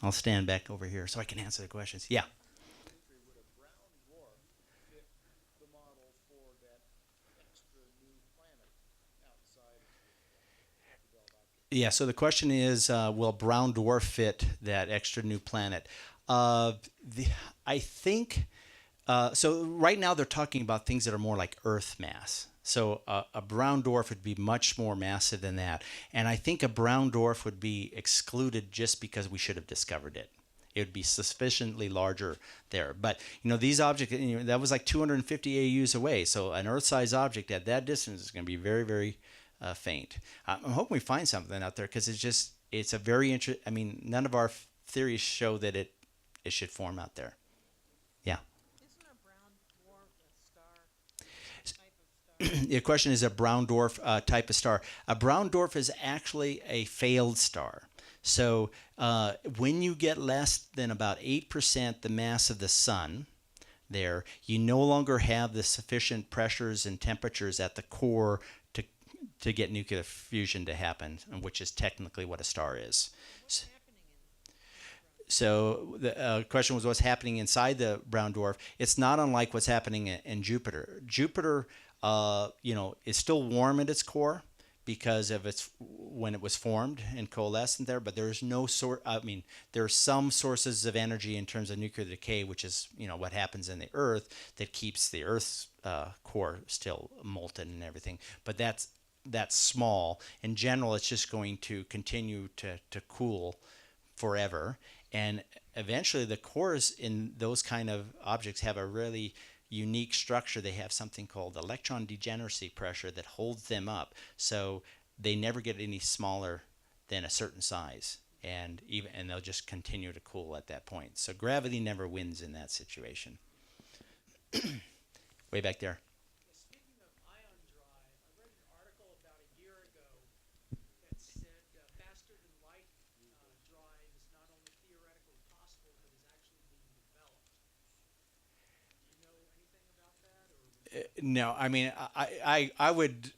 I'll stand back over here so I can answer the questions. Yeah. Yeah, so the question is, will brown dwarf fit that extra new planet? Uh, the, I think so. Right now, they're talking about things that are more like Earth mass. So a brown dwarf would be much more massive than that, and I think a brown dwarf would be excluded just because we should have discovered it. It would be sufficiently larger there. But these objects, that was like 250 AU's away. So an Earth-sized object at that distance is going to be very, very faint. I'm hoping we find something out there because it's a very interesting. I mean, none of our theories show that it should form out there. Yeah. The question is a brown dwarf type of star. A brown dwarf is actually a failed star. So when you get less than about 8% the mass of the sun, there, you no longer have the sufficient pressures and temperatures at the core to get nuclear fusion to happen, which is technically what a star is. So the question was what's happening inside the brown dwarf. It's not unlike what's happening in Jupiter. Jupiter, is still warm at its core because of its when it was formed and coalescent there. But there's no sort. I mean, there are some sources of energy in terms of nuclear decay, which is what happens in the Earth that keeps the Earth's core still molten and everything. But that's small. In general, it's just going to continue to cool forever. And eventually, the cores in those kind of objects have a really unique structure. They have something called electron degeneracy pressure that holds them up. So they never get any smaller than a certain size. And they'll just continue to cool at that point. So gravity never wins in that situation. Way back there. No, I mean, I would,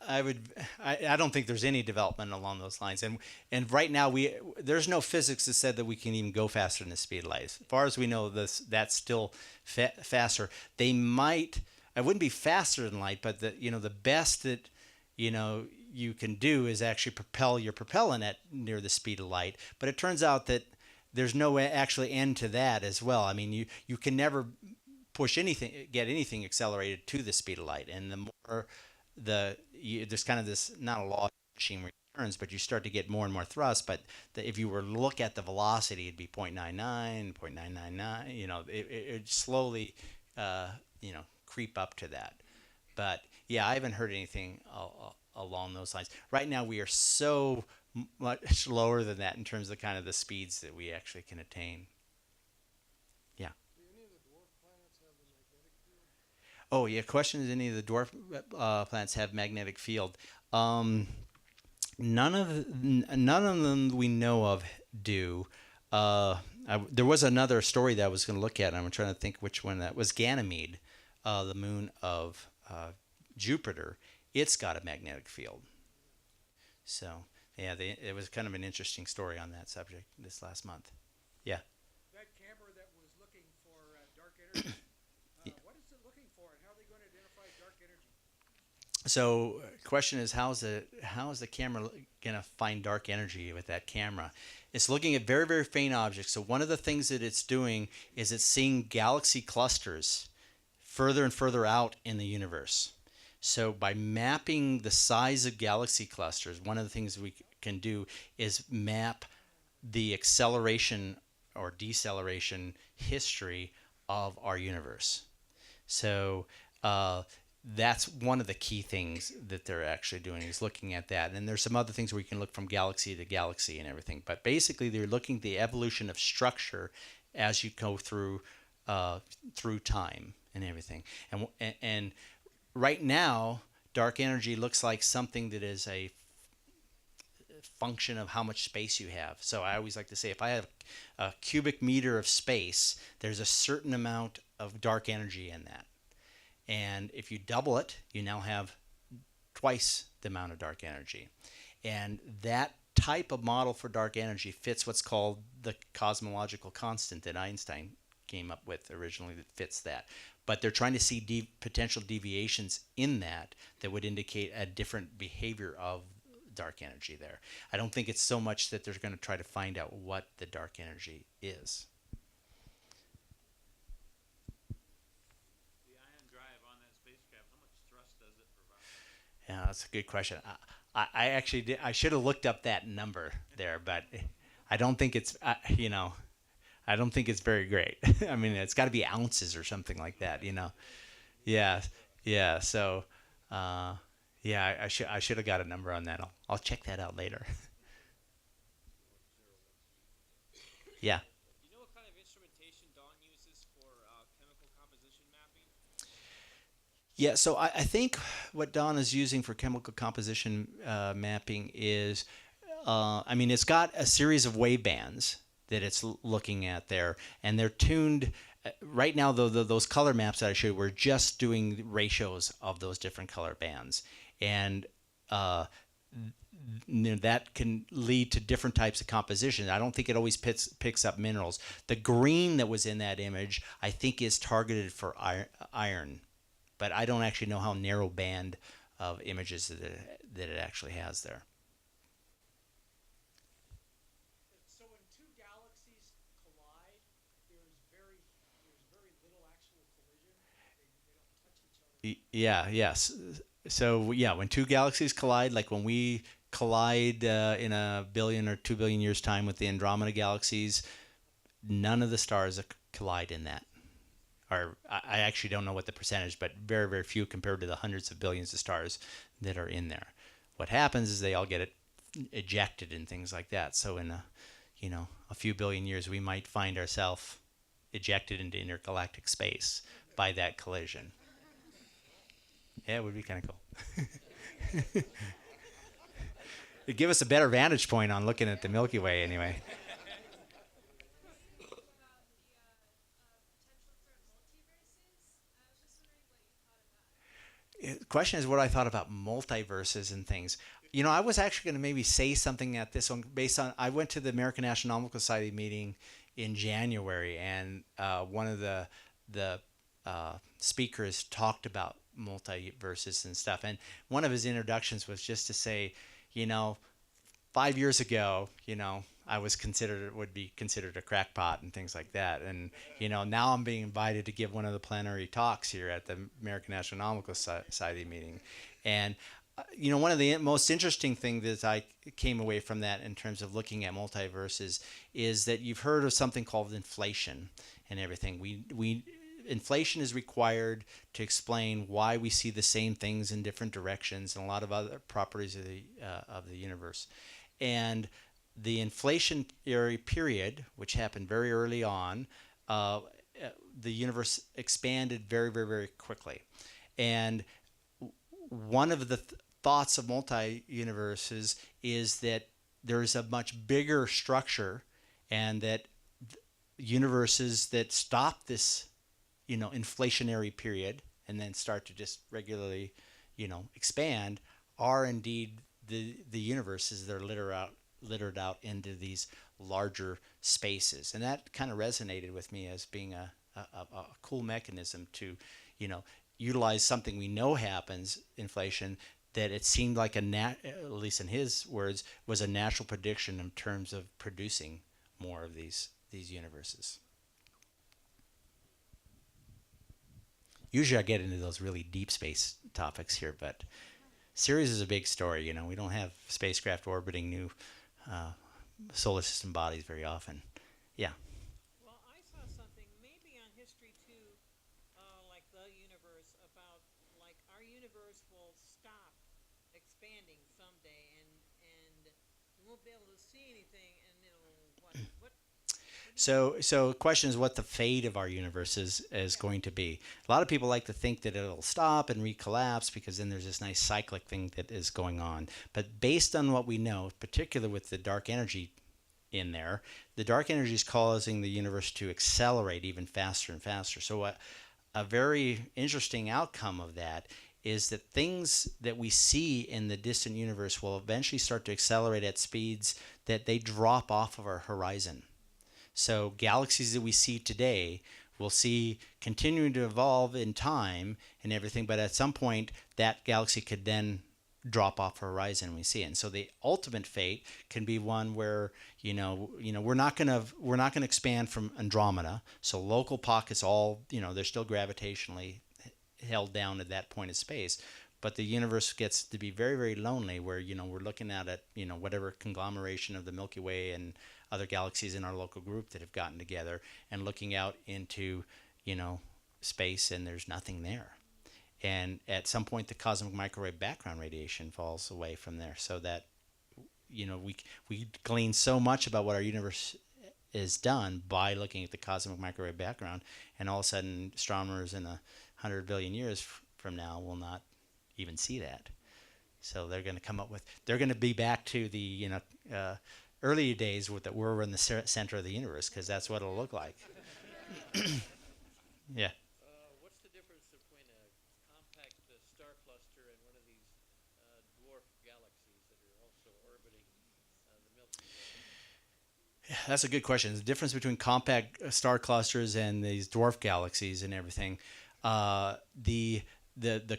I don't think there's any development along those lines. And right now there's no physics that said that we can even go faster than the speed of light. As far as we know, that's still faster. They might, I wouldn't be faster than light, but the best that, you can do is actually propel your propellant at near the speed of light. But it turns out that there's no actually end to that as well. I mean, you can never get anything accelerated to the speed of light, and the more there's kind of this, not a law of machine returns, but you start to get more and more thrust. But if you were to look at the velocity, it'd be 0.99, 0.999. It slowly, creep up to that. But yeah, I haven't heard anything along those lines. Right now, we are so much lower than that in terms of kind of the speeds that we actually can attain. Yeah. Oh yeah. Question is, any of the dwarf planets have magnetic field? Um, none of them we know of do. There was another story that I was going to look at. I'm trying to think which one that was. Ganymede, the moon of Jupiter. It's got a magnetic field. So yeah, it was kind of an interesting story on that subject this last month. Yeah. So, question is, how is the camera gonna find dark energy with that camera? It's looking at very, very faint objects. So one of the things that it's doing is it's seeing galaxy clusters further and further out in the universe. So by mapping the size of galaxy clusters, one of the things we can do is map the acceleration or deceleration history of our universe. So uh, that's one of the key things that they're actually doing, is looking at that. And there's some other things where you can look from galaxy to galaxy and everything. But basically, they're looking at the evolution of structure as you go through time and everything. And right now, dark energy looks like something that is a function of how much space you have. So I always like to say, if I have a cubic meter of space, there's a certain amount of dark energy in that. And if you double it, you now have twice the amount of dark energy. And that type of model for dark energy fits what's called the cosmological constant that Einstein came up with originally, that fits that. But they're trying to see potential deviations in that would indicate a different behavior of dark energy there. I don't think it's so much that they're going to try to find out what the dark energy is. The ion drive on that spacecraft, how much thrust does it provide? Yeah, that's a good question. I actually did, I should have looked up that number there, but I don't think it's I don't think it's very great. I mean, it's got to be ounces or something like that. Yeah, yeah. So, uh, yeah, I should have got a number on that. I'll check that out later. Yeah. Do you know what kind of instrumentation Dawn uses for chemical composition mapping? Yeah, so I think what Don is using for chemical composition mapping is, I mean, it's got a series of wave bands that it's looking at there, and they're tuned. Right now, though, those color maps that I showed, we're just doing ratios of those different color bands, and uh, that can lead to different types of composition. I don't think it always picks up minerals. The green that was in that image, I think, is targeted for iron, but I don't actually know how narrow band of images that it actually has there. So when two galaxies collide, there's very little actual collision. They don't touch each other. Yeah, yes. So yeah, when two galaxies collide, like when we collide in a billion or 2 billion years time with the Andromeda galaxies, none of the stars collide in that. Or I actually don't know what the percentage, but very, very few compared to the hundreds of billions of stars that are in there. What happens is they all get ejected and things like that. So in a few billion years, we might find ourselves ejected into intergalactic space by that collision. Yeah, it would be kind of cool. It'd give us a better vantage point on looking at the Milky Way, anyway. The question is what I thought about multiverses and things. I was actually going to maybe say something at this one based on I went to the American Astronomical Society meeting in January, and one of the speakers talked about multiverses and stuff, and one of his introductions was just to say, you know, 5 years ago, I would be considered a crackpot and things like that. And, now I'm being invited to give one of the plenary talks here at the American Astronomical Society meeting. And, one of the most interesting things that I came away from that in terms of looking at multiverses is that you've heard of something called inflation and everything. Inflation is required to explain why we see the same things in different directions and a lot of other properties of the universe. And the inflationary period, which happened very early on, the universe expanded very, very, very quickly. And one of the thoughts of multi-universes is that there's a much bigger structure, and that universes that stop this, inflationary period and then start to just regularly, expand are indeed the universes that are littered out into these larger spaces. And that kind of resonated with me as being a cool mechanism to, utilize something we know happens, inflation, that it seemed like at least in his words, was a natural prediction in terms of producing more of these universes. Usually I get into those really deep space topics here, but Ceres is a big story. We don't have spacecraft orbiting new uh, solar system bodies very often. Yeah. Well, I saw something maybe on History too, like the universe, about like our universe will stop expanding someday, and we won't be able to see anything, and it'll what So question is what the fate of our universe is going to be. A lot of people like to think that it'll stop and recollapse because then there's this nice cyclic thing that is going on. But based on what we know, particularly with the dark energy in there, the dark energy is causing the universe to accelerate even faster and faster. So a very interesting outcome of that is that things that we see in the distant universe will eventually start to accelerate at speeds that they drop off of our horizon. So galaxies that we see today, we'll see continuing to evolve in time and everything, but at some point that galaxy could then drop off our horizon and we see it. And so the ultimate fate can be one where we're not gonna expand from Andromeda. So local pockets, all they're still gravitationally held down at that point of space. But the universe gets to be very, very lonely where, we're looking at it, whatever conglomeration of the Milky Way and other galaxies in our local group that have gotten together and looking out into, space, and there's nothing there. And at some point, the cosmic microwave background radiation falls away from there, so that we glean so much about what our universe is done by looking at the cosmic microwave background, and all of a sudden, astronomers in 100 billion years from now will not even see that. So they're going to come up with, they're going to be back to the early days with that we're in the center of the universe, because that's what it'll look like. Yeah. What's the difference between a compact star cluster and one of these dwarf galaxies that are also orbiting the Milky Way? That's a good question. The difference between compact star clusters and these dwarf galaxies and everything. The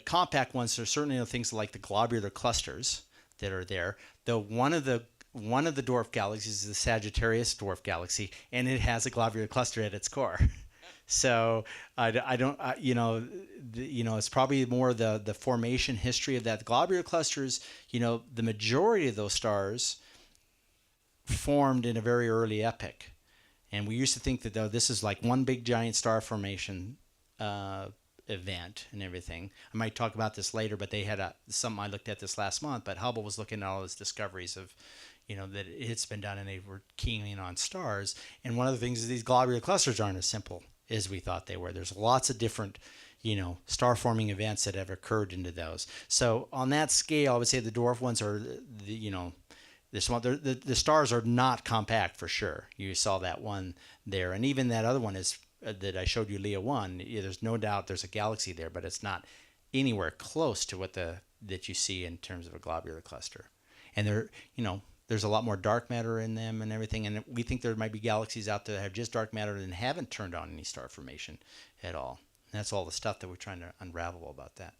compact ones are certainly things like the globular clusters that are there. Though one of the dwarf galaxies is the Sagittarius dwarf galaxy, and it has a globular cluster at its core. So I don't, it's probably more the formation history of that. The globular clusters, the majority of those stars formed in a very early epoch. And we used to think that, though, this is like one big giant star formation event and everything. I might talk about this later, but they had something I looked at this last month, but Hubble was looking at all his discoveries of, that it's been done, and they were keying in on stars. And one of the things is these globular clusters aren't as simple as we thought they were. There's lots of different, star forming events that have occurred into those. So on that scale, I would say the dwarf ones are the stars are not compact for sure. You saw that one there, and even that other one is that I showed you, Leo 1. There's no doubt there's a galaxy there, but it's not anywhere close to what that you see in terms of a globular cluster. And there's a lot more dark matter in them and everything, and we think there might be galaxies out there that have just dark matter and haven't turned on any star formation at all. And that's all the stuff that we're trying to unravel about that.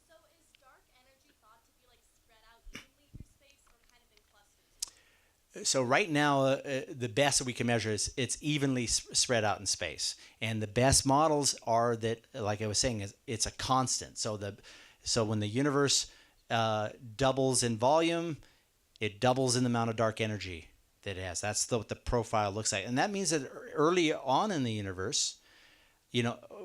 So is dark energy thought to be like spread out evenly through space or kind of in clusters? So right now, the best that we can measure is it's evenly spread out in space, and the best models are that, like I was saying, is it's a constant. So when the universe doubles in volume, it doubles in the amount of dark energy that it has. That's what the profile looks like, and that means that early on in the universe,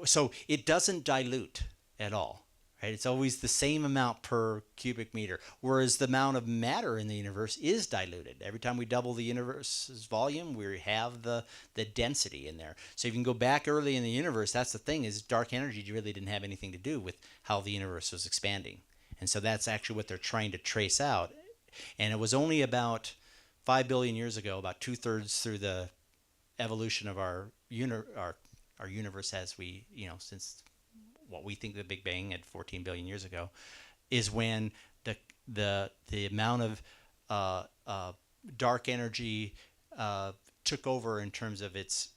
so it doesn't dilute at all. Right? It's always the same amount per cubic meter, whereas the amount of matter in the universe is diluted. Every time we double the universe's volume, we have the density in there. So if you can go back early in the universe, that's the thing, is dark energy really didn't have anything to do with how the universe was expanding. And so that's actually what they're trying to trace out. And it was only about 5 billion years ago, about 2/3 through the evolution of our universe as we, since what we think the Big Bang at 14 billion years ago, is when the amount of dark energy took over in terms of its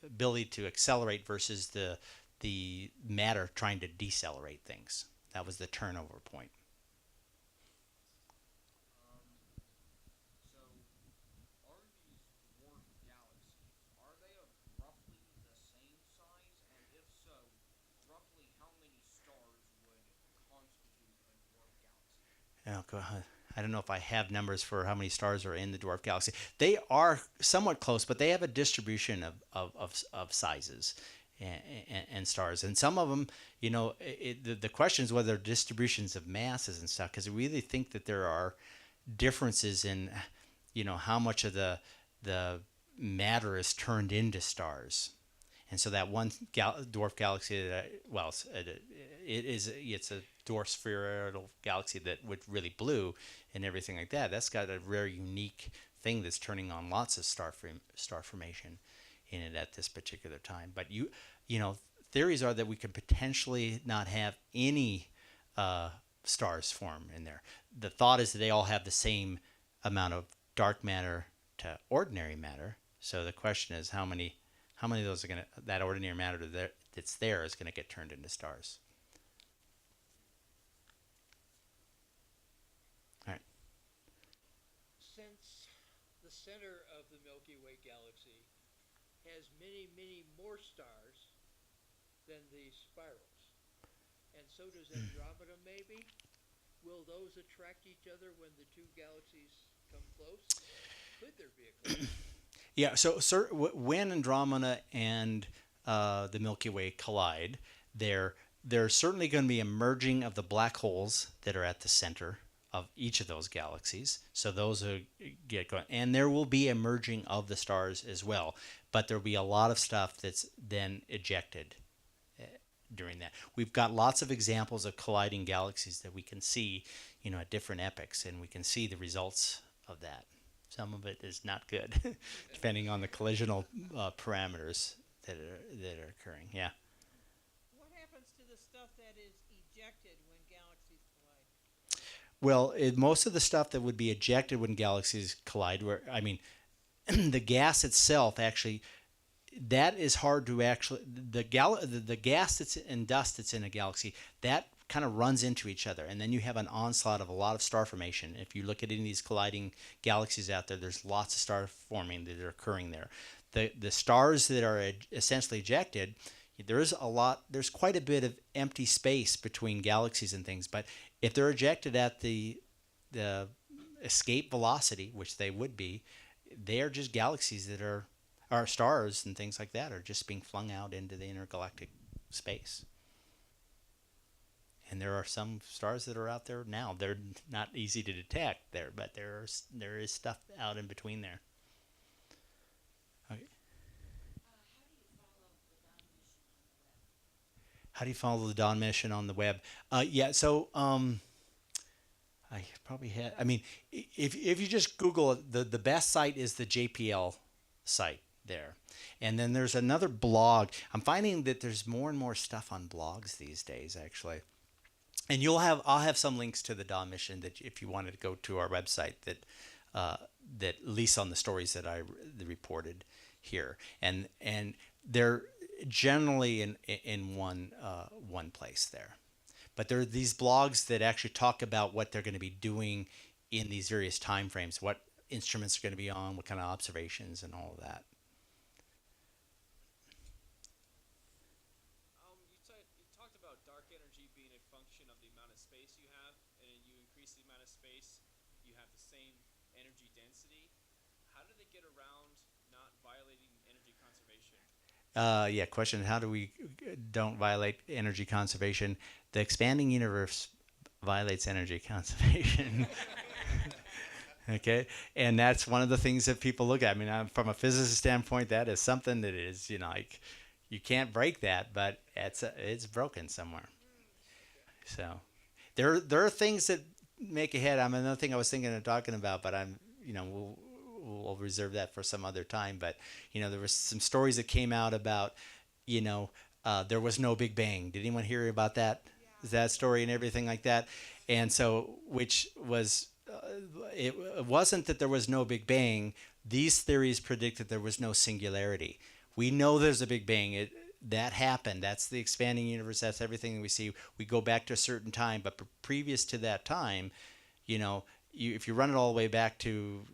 ability to accelerate versus the matter trying to decelerate things. That was the turnover point. So, are these dwarf galaxies, are they of roughly the same size? And if so, roughly how many stars would constitute a dwarf galaxy? Oh, I don't know if I have numbers for how many stars are in the dwarf galaxy. They are somewhat close, but they have a distribution of sizes and stars. And some of them, the question is whether distributions of masses and stuff, because we really think that there are differences in, how much of the matter is turned into stars. And so that one dwarf galaxy, it's a dwarf spheroidal galaxy that would really blue and everything like that. That's got a very unique thing that's turning on lots of star formation in it at this particular time. But theories are that we could potentially not have any uh, stars form in there. The thought is that they all have the same amount of dark matter to ordinary matter. So the question is how many of those are going to that ordinary matter that's there is going to get turned into stars. All right. Since the center of the Milky Way galaxy has many, many more stars than the spirals, and so does Andromeda maybe, will those attract each other when the two galaxies come close? Could there be a collision? Yeah. So, when Andromeda and the Milky Way collide, there's certainly going to be a merging of the black holes that are at the center of each of those galaxies. So those are get going, and there will be a merging of the stars as well. But there'll be a lot of stuff that's then ejected during that. We've got lots of examples of colliding galaxies that we can see, at different epochs, and we can see the results of that. Some of it is not good, depending on the collisional parameters that are occurring. Yeah. What happens to the stuff that is ejected when galaxies collide? Well, most of the stuff that would be ejected when galaxies collide, the gas itself actually, that is hard to actually the gas that's in dust that's in a galaxy that kind of runs into each other, and then you have an onslaught of a lot of star formation. If you look at any of these colliding galaxies out there, there's lots of stars forming that are occurring there. The stars that are essentially ejected, there's quite a bit of empty space between galaxies and things, but if they're ejected at the escape velocity, which they would be, they are just galaxies that are stars and things like that are just being flung out into the intergalactic space. And there are some stars that are out there now. They're not easy to detect there, but there is stuff out in between there. Okay. How do you follow the Dawn mission on the web? Yeah, so I probably had. If you just Google it, the best site is the JPL site there, and then there's another blog. I'm finding that there's more and more stuff on blogs these days, actually. And I'll have some links to the Dawn mission that if you wanted to go to our website that lease on the stories that I reported here, and they're generally in one place there. But there are these blogs that actually talk about what they're going to be doing in these various time frames, what instruments are going to be on, what kind of observations, and all of that. You talked about dark energy being a function of the amount of space you have, and you increase the amount of space, you have the same energy density. How do they get around not violating energy conservation? Yeah, question, how do we don't violate energy conservation? The expanding universe violates energy conservation. Okay, and that's one of the things that people look at. From a physicist standpoint, that is something that is, like, you can't break that, but it's broken somewhere. So there are things that make a head. Another thing I was thinking of talking about, but we'll reserve that for some other time. But there was some stories that came out about there was no Big Bang. Did anyone hear about that? Yeah. That story and everything like that? And so, which was it wasn't that there was no Big Bang. These theories predict that there was no singularity. We know there's a Big Bang. That happened. That's the expanding universe. That's everything that we see. We go back to a certain time, but previous to that time, if you run it all the way back to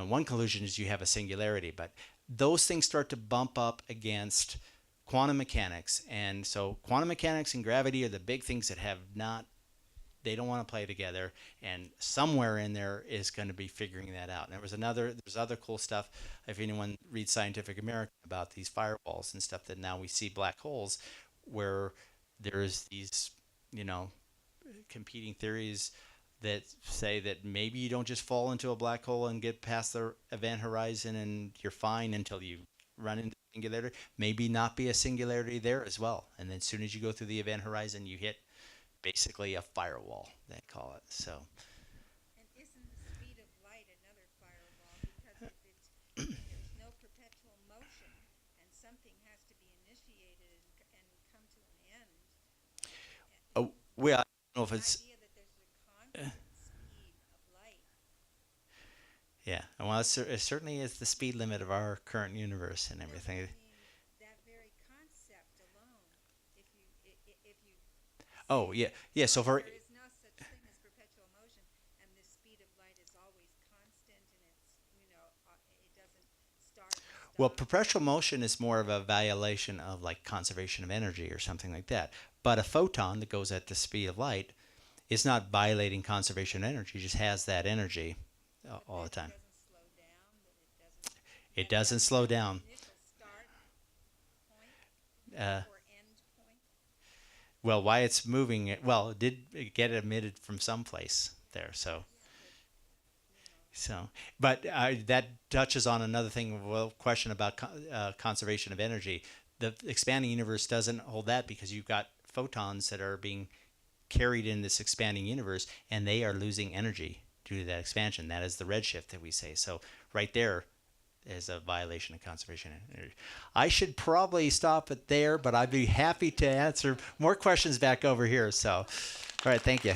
one conclusion is you have a singularity, but those things start to bump up against quantum mechanics, and so quantum mechanics and gravity are the big things that they don't want to play together, and somewhere in there is going to be figuring that out. And there's other cool stuff. If anyone reads Scientific American about these firewalls and stuff, that now we see black holes where there's these competing theories that say that maybe you don't just fall into a black hole and get past the event horizon and you're fine until you run into singularity. Maybe not be a singularity there as well. And then as soon as you go through the event horizon, you hit basically a firewall, they call it. So. And isn't the speed of light another firewall? Because if there's no perpetual motion and something has to be initiated if it's idea that there's a constant speed of light. yeah. Well, it certainly is the speed limit of our current universe and No, but everything. I mean, that very concept alone, if you Oh say yeah, yeah. So for there is no such thing as perpetual motion, and the speed of light is always constant, and it doesn't start and well, stop. perpetual motion is more of a violation of like conservation of energy or something like that. But a photon that goes at the speed of light is not violating conservation of energy; it just has that energy all the But time. it doesn't slow down. It doesn't slow down. Initial start point Uh, or end point. well, why it's moving? Well, it did get emitted from someplace there, so. Yeah, but So, but that touches on another thing. Well, question about conservation of energy. The expanding universe doesn't hold that because you've got photons that are being carried in this expanding universe, and they are losing energy due to that expansion. That is the redshift that we say. So, right there is a violation of conservation of energy. I should probably stop it there, but I'd be happy to answer more questions back over here. So, all right, thank you.